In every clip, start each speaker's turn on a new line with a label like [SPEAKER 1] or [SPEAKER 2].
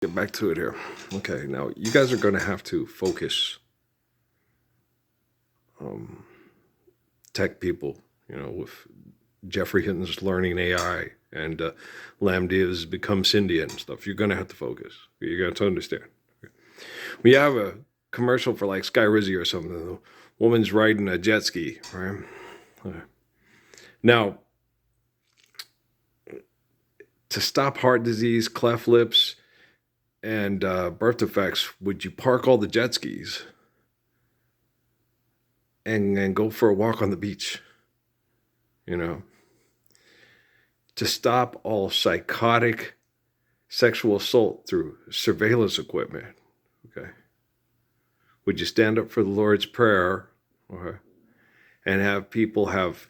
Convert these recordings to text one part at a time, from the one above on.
[SPEAKER 1] Get back to it here. Okay, now you guys are going to have to focus. Tech people, with Jeffrey Hinton's learning AI and Lambda has become Cindy and stuff. You're going to have to focus. You got to understand. We have a commercial for like Sky Rizzy or something. The woman's riding a jet ski, right? Now, to stop heart disease, cleft lips, and birth defects, would you park all the jet skis and go for a walk on the beach? To stop all psychotic sexual assault through surveillance equipment, okay? Would you stand up for the Lord's Prayer, okay, and have people have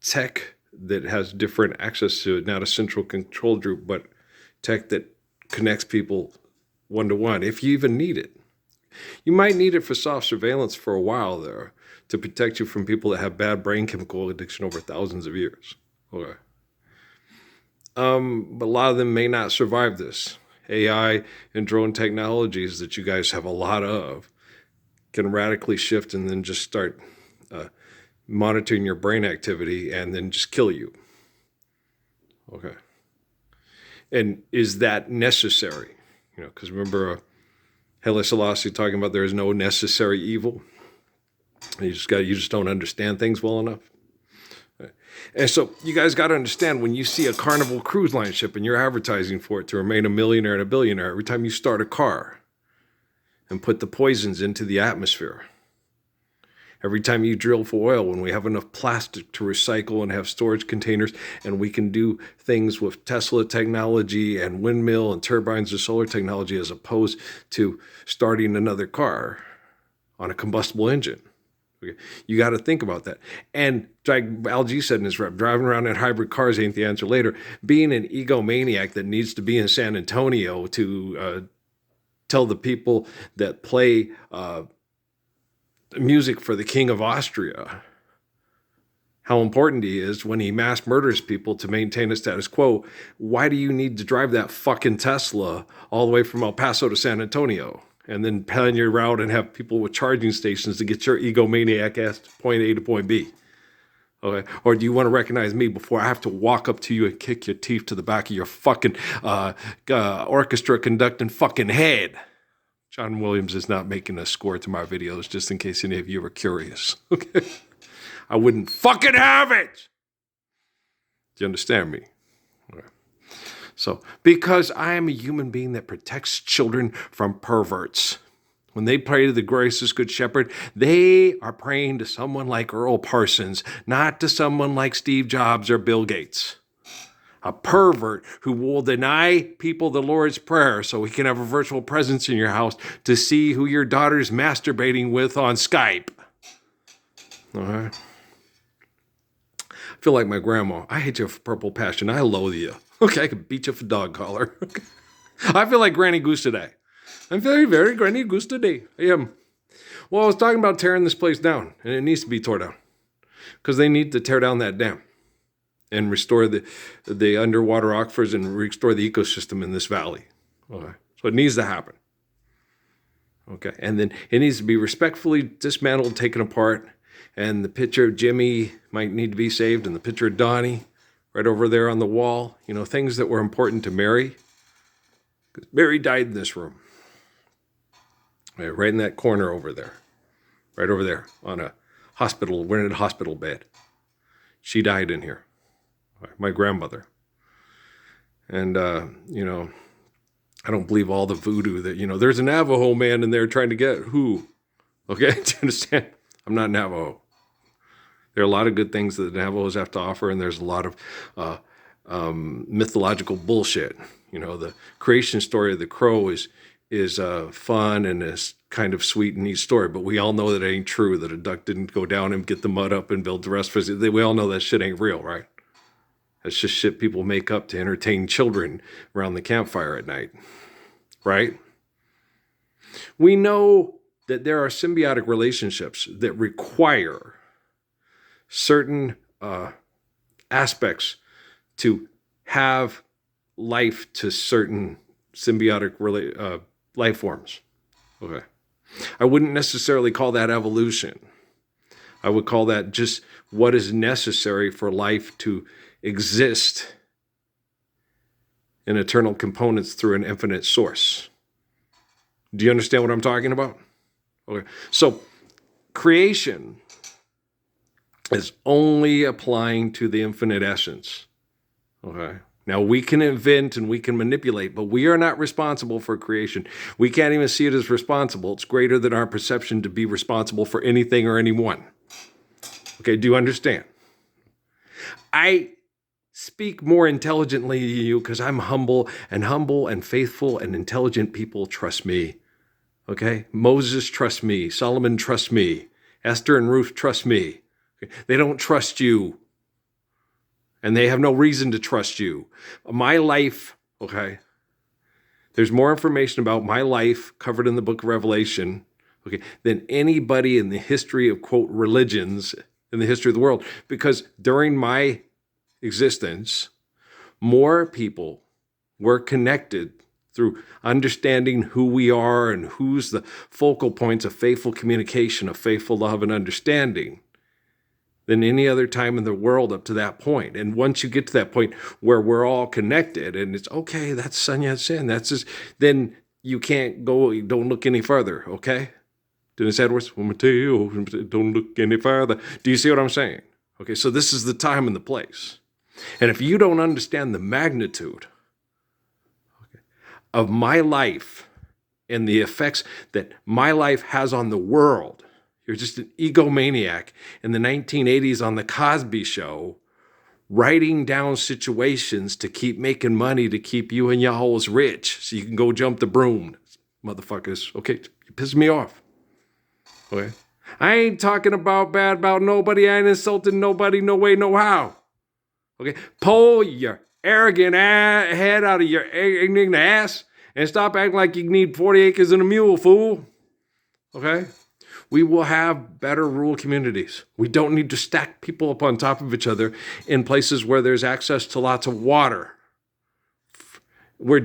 [SPEAKER 1] tech that has different access to it, not a central control group, but tech that connects people one-to-one, if you even need it? You might need it for soft surveillance for a while there to protect you from people that have bad brain chemical addiction over thousands of years, okay? But a lot of them may not survive this. AI and drone technologies that you guys have a lot of can radically shift and then just start monitoring your brain activity and then just kill you. Okay. And is that necessary? Because remember Haile Selassie talking about there is no necessary evil. You just don't understand things well enough. And so you guys got to understand, when you see a Carnival Cruise Line ship and you're advertising for it to remain a millionaire and a billionaire, every time you start a car and put the poisons into the atmosphere, every time you drill for oil, when we have enough plastic to recycle and have storage containers, and we can do things with Tesla technology and windmill and turbines or solar technology, as opposed to starting another car on a combustible engine. Okay. You got to think about that. And like Al G said in his rep, driving around in hybrid cars ain't the answer later. Being an egomaniac that needs to be in San Antonio to tell the people that play music for the King of Austria how important he is when he mass murders people to maintain a status quo. Why do you need to drive that fucking Tesla all the way from El Paso to San Antonio and then plan your route and have people with charging stations to get your egomaniac ass to point A to point B? Okay. Or do you want to recognize me before I have to walk up to you and kick your teeth to the back of your fucking orchestra conducting fucking head? John Williams is not making a score to my videos, just in case any of you are curious. Okay. I wouldn't fucking have it. Do you understand me? Okay. So, because I am a human being that protects children from perverts. When they pray to the gracious good shepherd, they are praying to someone like Earl Parsons, not to someone like Steve Jobs or Bill Gates. A pervert who will deny people the Lord's Prayer so he can have a virtual presence in your house to see who your daughter's masturbating with on Skype. All right. I feel like my grandma. I hate you for purple passion. I loathe you. Okay, I could beat you for dog collar. I feel like Granny Goose today. I'm very, very Granny Goose today. I am. Well, I was talking about tearing this place down, and it needs to be torn down because they need to tear down that dam and restore the underwater aquifers and restore the ecosystem in this valley. Okay. So it needs to happen. Okay, and then it needs to be respectfully dismantled, taken apart, and the picture of Jimmy might need to be saved, and the picture of Donnie right over there on the wall. Things that were important to Mary. Mary died in this room. Right in that corner over there. Right over there on a hospital, we're in a hospital bed. She died in here. My grandmother. And, I don't believe all the voodoo that, there's a Navajo man in there trying to get who? Okay, do you understand? I'm not Navajo. There are a lot of good things that the Navajos have to offer, and there's a lot of mythological bullshit. The creation story of the crow is fun and is kind of sweet and neat story, but we all know that it ain't true, that a duck didn't go down and get the mud up and build the rest of it. We all know that shit ain't real, right? That's just shit people make up to entertain children around the campfire at night, right? We know that there are symbiotic relationships that require certain aspects to have life to certain symbiotic life forms. Okay. I wouldn't necessarily call that evolution. I would call that just what is necessary for life to exist in eternal components through an infinite source. Do you understand what I'm talking about? Okay. So creation is only applying to the infinite essence. Okay. Now we can invent and we can manipulate, but we are not responsible for creation. We can't even see it as responsible. It's greater than our perception to be responsible for anything or anyone. Okay, do you understand? I speak more intelligently to you because I'm humble and faithful and intelligent people trust me. Okay? Moses trusts me. Solomon trusts me. Esther and Ruth trust me. Okay? They don't trust you. And they have no reason to trust you. My life, okay, there's more information about my life covered in the book of Revelation, okay, than anybody in the history of, quote, religions in the history of the world. Because during my existence, more people were connected through understanding who we are and who's the focal points of faithful communication, of faithful love and understanding than any other time in the world up to that point. And once you get to that point where we're all connected and it's okay, that's Sun Yat-sen, that's just, then you can't go, don't look any further, okay? Dennis Edwards, woman tell you, don't look any further. Do you see what I'm saying? Okay, so this is the time and the place. And if you don't understand the magnitude of my life and the effects that my life has on the world, you're just an egomaniac in the 1980s on the Cosby Show, writing down situations to keep making money to keep you and your hoes rich so you can go jump the broom. Motherfuckers, okay, you piss me off. Okay? I ain't talking about bad about nobody. I ain't insulting nobody, no way, no how. Okay? Pull your arrogant head out of your ignorant ass and stop acting like you need 40 acres and a mule, fool. Okay? We will have better rural communities. We don't need to stack people up on top of each other in places where there's access to lots of water. We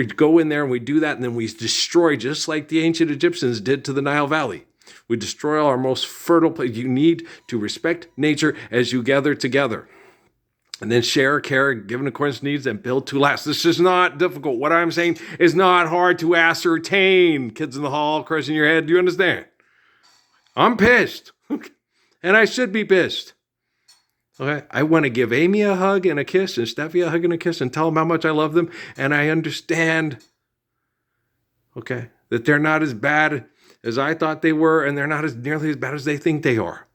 [SPEAKER 1] go in there and we do that, and then we destroy, just like the ancient Egyptians did to the Nile Valley. We destroy all our most fertile places. You need to respect nature as you gather together. And then share, care, give in accordance to needs, and build to last. This is not difficult. What I'm saying is not hard to ascertain. Kids in the hall, crushing your head. Do you understand? I'm pissed, and I should be pissed. Okay, I want to give Amy a hug and a kiss and Steffi a hug and a kiss and tell them how much I love them, and I understand, okay, that they're not as bad as I thought they were, and they're not as nearly as bad as they think they are.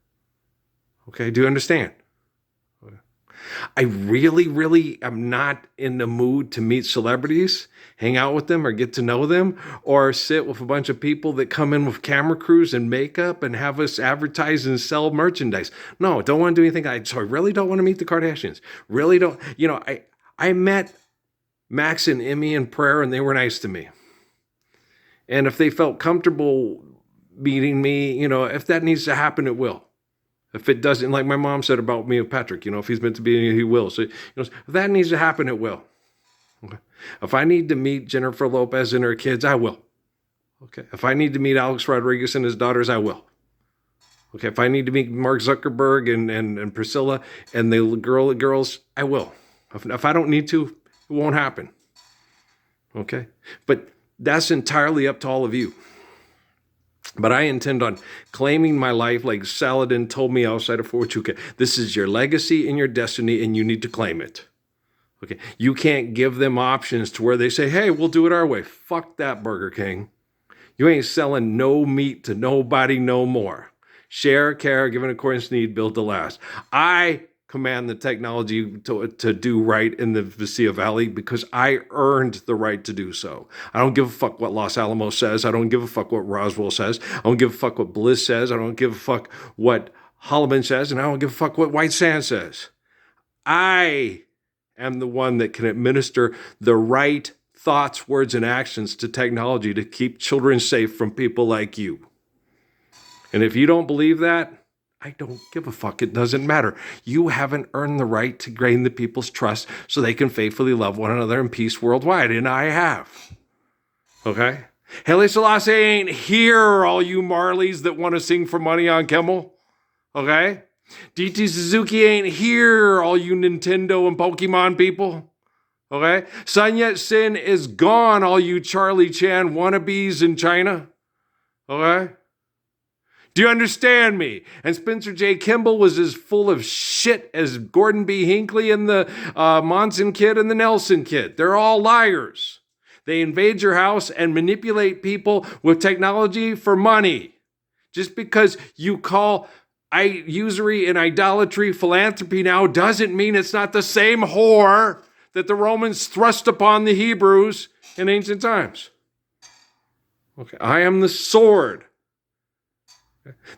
[SPEAKER 1] Okay, do you understand? I really am not in the mood to meet celebrities, hang out with them or get to know them, or sit with a bunch of people that come in with camera crews and makeup and have us advertise and sell merchandise. No, don't want to do anything. So I really don't want to meet the Kardashians. Really don't. You know, I met Max and Emmy in prayer and they were nice to me. And if they felt comfortable meeting me, you know, if that needs to happen, it will. If it doesn't, like my mom said about me and Patrick, you know, if he's meant to be, he will. So, you know, if that needs to happen, it will. Okay. If I need to meet Jennifer Lopez and her kids, I will. Okay. If I need to meet Alex Rodriguez and his daughters, I will. Okay. If I need to meet Mark Zuckerberg and Priscilla and the girls, I will. If I don't need to, it won't happen. Okay. But that's entirely up to all of you. But I intend on claiming my life like Saladin told me outside of Fort Huachuca. This is your legacy and your destiny, and you need to claim it. Okay, you can't give them options to where they say, hey, we'll do it our way. Fuck that, Burger King. You ain't selling no meat to nobody no more. Share, care, give in accordance to need, build to last. I command the technology to do right in the Visalia Valley because I earned the right to do so. I don't give a fuck what Los Alamos says. I don't give a fuck what Roswell says. I don't give a fuck what Bliss says. I don't give a fuck what Holloman says. And I don't give a fuck what White Sands says. I am the one that can administer the right thoughts, words, and actions to technology to keep children safe from people like you. And if you don't believe that, I don't give a fuck. It doesn't matter. You haven't earned the right to gain the people's trust so they can faithfully love one another in peace worldwide, and I have. Okay? Haile Selassie ain't here, all you Marleys that want to sing for money on Kimmel. Okay? DT Suzuki ain't here, all you Nintendo and Pokemon people. Okay? Sun Yat-sen is gone, all you Charlie Chan wannabes in China. Okay? Do you understand me? And Spencer J. Kimball was as full of shit as Gordon B. Hinckley and the Monson kid and the Nelson kid. They're all liars. They invade your house and manipulate people with technology for money. Just because you call usury and idolatry philanthropy now doesn't mean it's not the same whore that the Romans thrust upon the Hebrews in ancient times. Okay, I am the sword.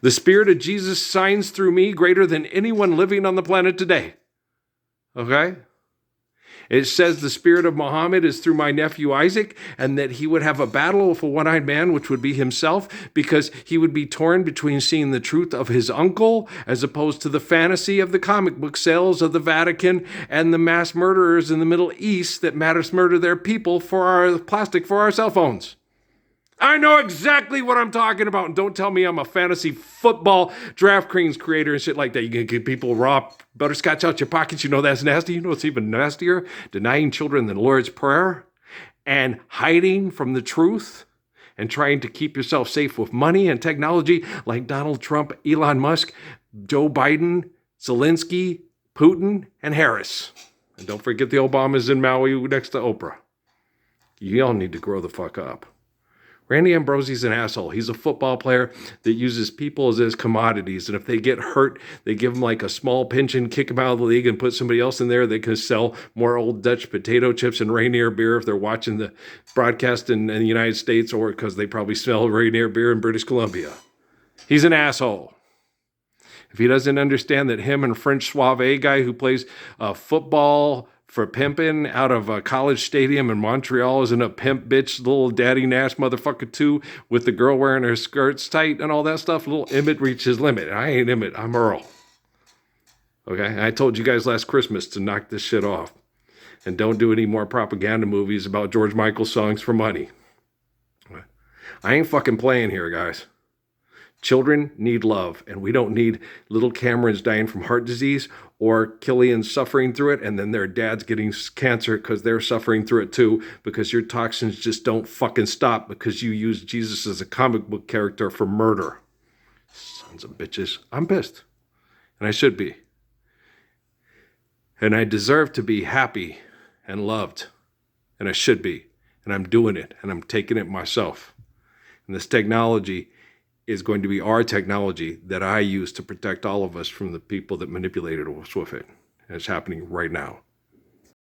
[SPEAKER 1] The Spirit of Jesus shines through me greater than anyone living on the planet today. Okay? It says the spirit of Muhammad is through my nephew Isaac, and that he would have a battle with a one-eyed man, which would be himself, because he would be torn between seeing the truth of his uncle as opposed to the fantasy of the comic book sales of the Vatican and the mass murderers in the Middle East that mass murder their people for our plastic for our cell phones. I know exactly what I'm talking about. And don't tell me I'm a fantasy football DraftKings creator and shit like that. You can get people raw butterscotch out your pockets. You know that's nasty. You know what's even nastier? Denying children the Lord's Prayer and hiding from the truth and trying to keep yourself safe with money and technology like Donald Trump, Elon Musk, Joe Biden, Zelensky, Putin, and Harris. And don't forget the Obamas in Maui next to Oprah. You all need to grow the fuck up. Randy Ambrosie's an asshole. He's a football player that uses people as commodities. And if they get hurt, they give them like a small pension, kick them out of the league, and put somebody else in there that can sell more old Dutch potato chips and Rainier beer if they're watching the broadcast in the United States, or because they probably smell Rainier beer in British Columbia. He's an asshole. If he doesn't understand that him and French Suave guy who plays football for pimping out of a college stadium in Montreal isn't a pimp bitch, little daddy Nash motherfucker too, with the girl wearing her skirts tight and all that stuff. Little Emmett reached his limit. I ain't Emmett, I'm Earl. Okay, I told you guys last Christmas to knock this shit off. And don't do any more propaganda movies about George Michael songs for money. I ain't fucking playing here, guys. Children need love, and we don't need little Camerons dying from heart disease or Killians suffering through it, and then their dad's getting cancer because they're suffering through it too, because your toxins just don't fucking stop because you use Jesus as a comic book character for murder. Sons of bitches. I'm pissed, and I should be. And I deserve to be happy and loved, and I should be, and I'm doing it, and I'm taking it myself. And this technology is going to be our technology that I use to protect all of us from the people that manipulated us with it. And it's happening right now.